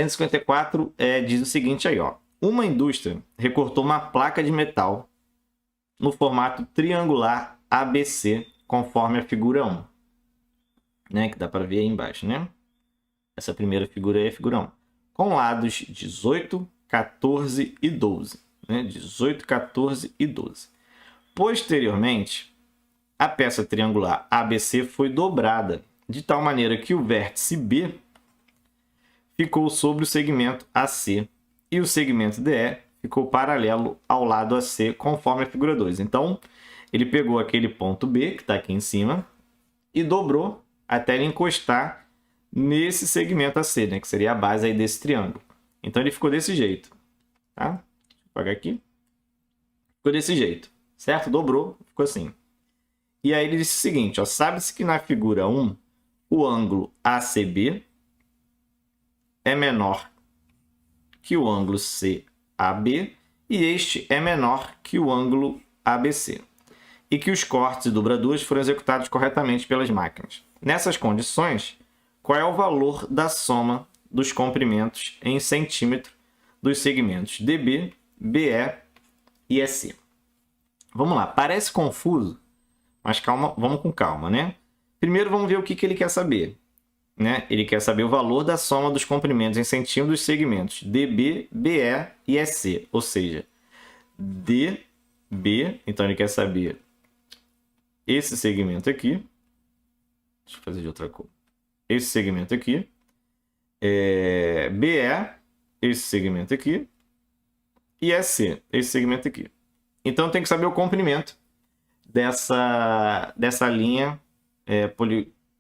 154 diz o seguinte aí, ó. Uma indústria recortou uma placa de metal no formato triangular ABC, conforme a figura 1. Né? Que dá para ver aí embaixo, né? Essa primeira figura aí é a figura 1. Com lados 18, 14 e 12. Né? 18, 14 e 12. Posteriormente, a peça triangular ABC foi dobrada, de tal maneira que o vértice B ficou sobre o segmento AC e o segmento DE ficou paralelo ao lado AC, conforme a figura 2. Então, ele pegou aquele ponto B, que está aqui em cima, e dobrou até ele encostar nesse segmento AC, né, que seria a base aí desse triângulo. Então, ele ficou desse jeito. Tá? Deixa eu apagar aqui. Ficou desse jeito, certo? Dobrou, ficou assim. E aí ele disse o seguinte, ó, sabe-se que na figura 1, o ângulo ACB é menor que o ângulo CAB e este é menor que o ângulo ABC. E que os cortes e dobraduras foram executados corretamente pelas máquinas. Nessas condições, qual é o valor da soma dos comprimentos em centímetro dos segmentos DB, BE e EC? Vamos lá, parece confuso, mas calma, vamos com calma, né? Primeiro vamos ver o que ele quer saber. Né? Ele quer saber o valor da soma dos comprimentos em centímetros dos segmentos DB, BE e EC, ou seja, DB, então ele quer saber esse segmento aqui, deixa eu fazer de outra cor, esse segmento aqui, BE, esse segmento aqui, e EC, esse segmento aqui. Então tem que saber o comprimento dessa linha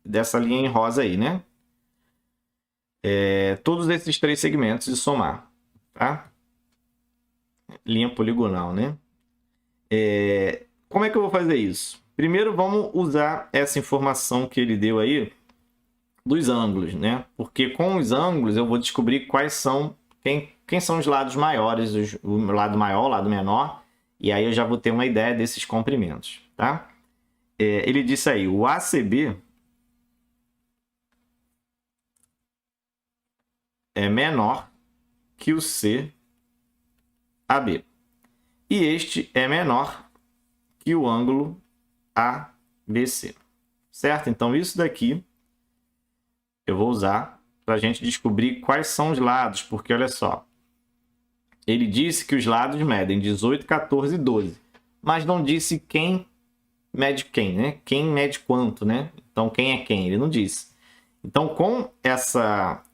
dessa linha em rosa aí, né? Todos esses três segmentos e somar, tá? Linha poligonal, né? Como é que eu vou fazer isso? Primeiro vamos usar essa informação que ele deu aí dos ângulos, né? Porque com os ângulos eu vou descobrir quais são, quem são os lados maiores, o lado maior, o lado menor, e aí eu já vou ter uma ideia desses comprimentos, tá? Ele disse aí, o ACB é menor que o CAB. E este é menor que o ângulo ABC. Certo? Então, isso daqui eu vou usar para a gente descobrir quais são os lados. Porque, olha só, ele disse que os lados medem 18, 14 e 12. Mas não disse quem mede quem, né? Quem mede quanto, né? Então, quem é quem? Ele não disse. Então, com essa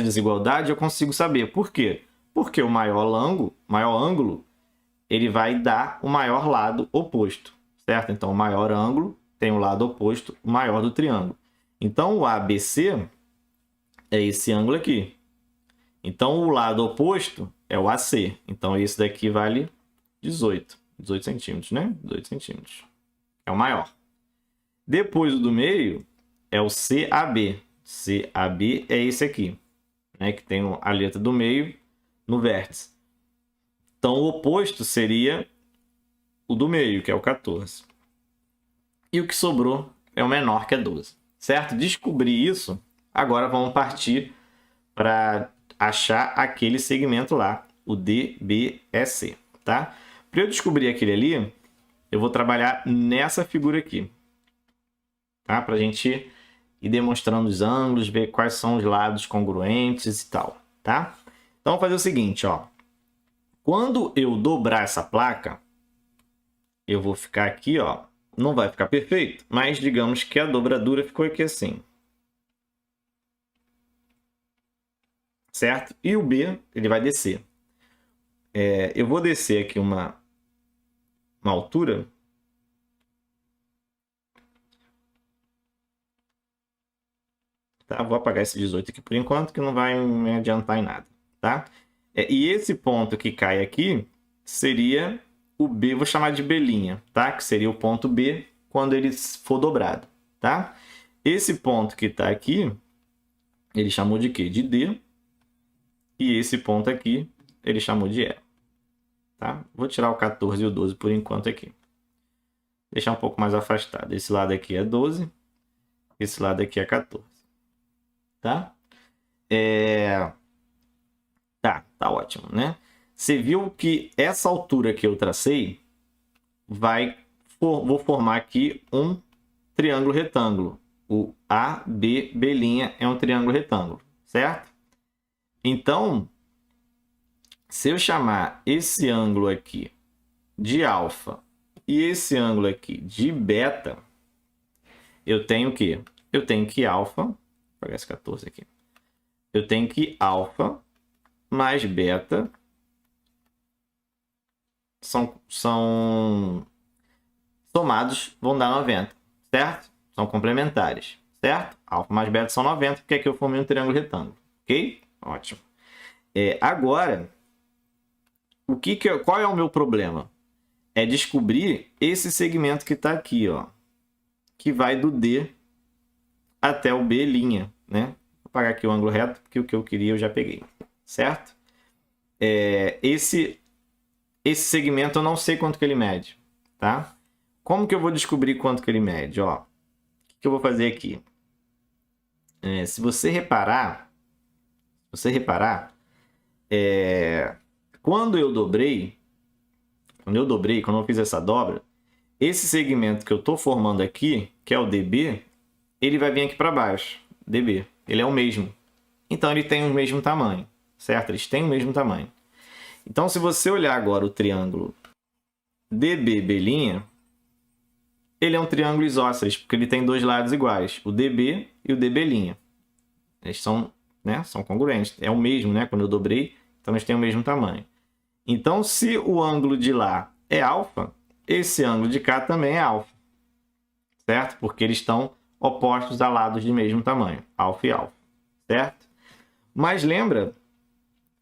desigualdade eu consigo saber. Por quê? Porque o maior ângulo ele vai dar o maior lado oposto, certo? Então, o maior ângulo tem o lado oposto, o maior do triângulo. Então, o ABC é esse ângulo aqui. Então, o lado oposto é o AC. Então, esse daqui vale 18 centímetros, né? 18 centímetros. É o maior. Depois, o do meio é o CAB. CAB é esse aqui, né? Que tem a letra do meio no vértice. Então, o oposto seria o do meio, que é o 14. E o que sobrou é o menor, que é 12. Certo? Descobrir isso, agora vamos partir para achar aquele segmento lá, o DBEC. Tá? Para eu descobrir aquele ali, eu vou trabalhar nessa figura aqui. Tá? Para a gente ir demonstrando os ângulos, ver quais são os lados congruentes e tal. Tá? Então, vamos fazer o seguinte, ó. Quando eu dobrar essa placa, eu vou ficar aqui, ó. Não vai ficar perfeito, mas digamos que a dobradura ficou aqui assim. Certo? E o B, ele vai descer. Eu vou descer aqui uma altura. Tá? Vou apagar esse 18 aqui por enquanto, que não vai me adiantar em nada. Tá? E esse ponto que cai aqui seria o B, vou chamar de B', tá? Que seria o ponto B quando ele for dobrado, tá? Esse ponto que está aqui, ele chamou de quê? De D. E esse ponto aqui, ele chamou de E. Tá? Vou tirar o 14 e o 12 por enquanto aqui. Deixar um pouco mais afastado. Esse lado aqui é 12, esse lado aqui é 14. Tá? Tá ótimo, né? Você viu que essa altura que eu tracei vou formar aqui um triângulo retângulo. O ABB' é um triângulo retângulo, certo? Então, se eu chamar esse ângulo aqui de alfa e esse ângulo aqui de beta, eu tenho o quê? Eu tenho que alfa, vou pegar esse 14 aqui. Eu tenho que alfa mais beta são somados, vão dar 90, certo? São complementares, certo? Alfa mais beta são 90, porque aqui eu formei um triângulo retângulo, ok? Ótimo. Agora, qual é o meu problema? É descobrir esse segmento que está aqui, ó, que vai do D até o B', né? Vou apagar aqui o ângulo reto, porque o que eu queria eu já peguei, certo? Esse segmento eu não sei quanto que ele mede, tá? Como que eu vou descobrir quanto que ele mede? Ó, o que eu vou fazer aqui? Se você reparar, quando eu dobrei, quando eu fiz essa dobra, esse segmento que eu estou formando aqui, que é o DB, ele vai vir aqui para baixo, DB. Ele é o mesmo. Então, ele tem o mesmo tamanho, certo? Eles têm o mesmo tamanho. Então, se você olhar agora o triângulo DBB', ele é um triângulo isósceles, porque ele tem dois lados iguais, o DB e o DB'. Eles são, né, são congruentes. É o mesmo, né? Quando eu dobrei, então eles têm o mesmo tamanho. Então, se o ângulo de lá é alfa, esse ângulo de cá também é alfa, certo? Porque eles estão opostos a lados de mesmo tamanho, alfa e alfa, certo? Mas lembra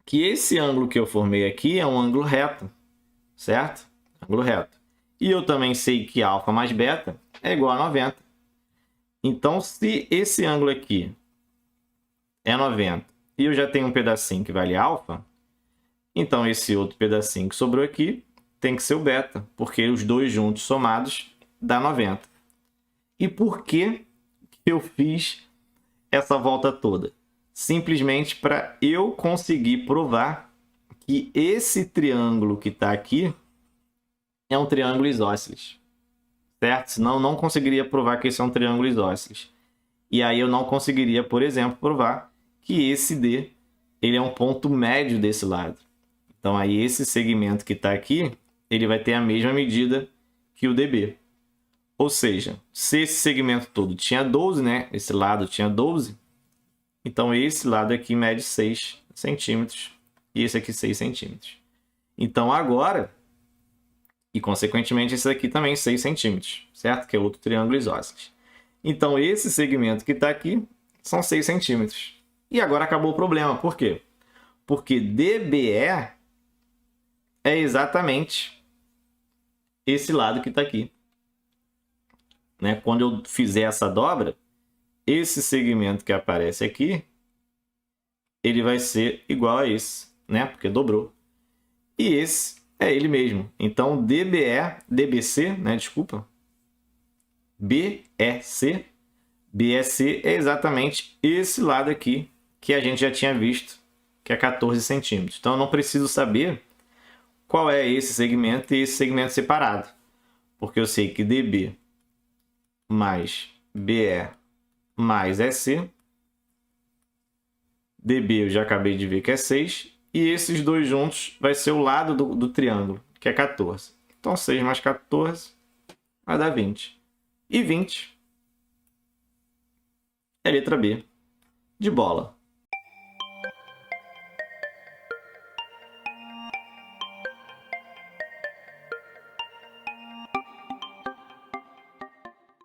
que esse ângulo que eu formei aqui é um ângulo reto, certo? Ângulo reto. E eu também sei que alfa mais beta é igual a 90. Então, se esse ângulo aqui é 90 e eu já tenho um pedacinho que vale alfa, então esse outro pedacinho que sobrou aqui tem que ser o beta, porque os dois juntos somados dá 90. E por que eu fiz essa volta toda? Simplesmente para eu conseguir provar que esse triângulo que está aqui é um triângulo isósceles, certo? Senão eu não conseguiria provar que esse é um triângulo isósceles. E aí eu não conseguiria, por exemplo, provar que esse D ele é um ponto médio desse lado. Então aí esse segmento que está aqui, ele vai ter a mesma medida que o DB. Ou seja, se esse segmento todo tinha 12, né? Esse lado tinha 12, então esse lado aqui mede 6 centímetros e esse aqui 6 centímetros. Então agora, e consequentemente esse aqui também 6 centímetros, certo? Que é outro triângulo isósceles. Então esse segmento que está aqui são 6 centímetros. E agora acabou o problema. Por quê? Porque DBE é exatamente esse lado que está aqui, né? Quando eu fizer essa dobra, esse segmento que aparece aqui, ele vai ser igual a esse, né? Porque dobrou. E esse é ele mesmo. Então, DBC, né? Desculpa. BEC é exatamente esse lado aqui que a gente já tinha visto, que é 14 centímetros. Então, eu não preciso saber qual é esse segmento e esse segmento separado, porque eu sei que DB mais BE mais EC, DB eu já acabei de ver que é 6, e esses dois juntos vai ser o lado do triângulo, que é 14. Então, 6 mais 14 vai dar 20. E 20 é a letra B de bola.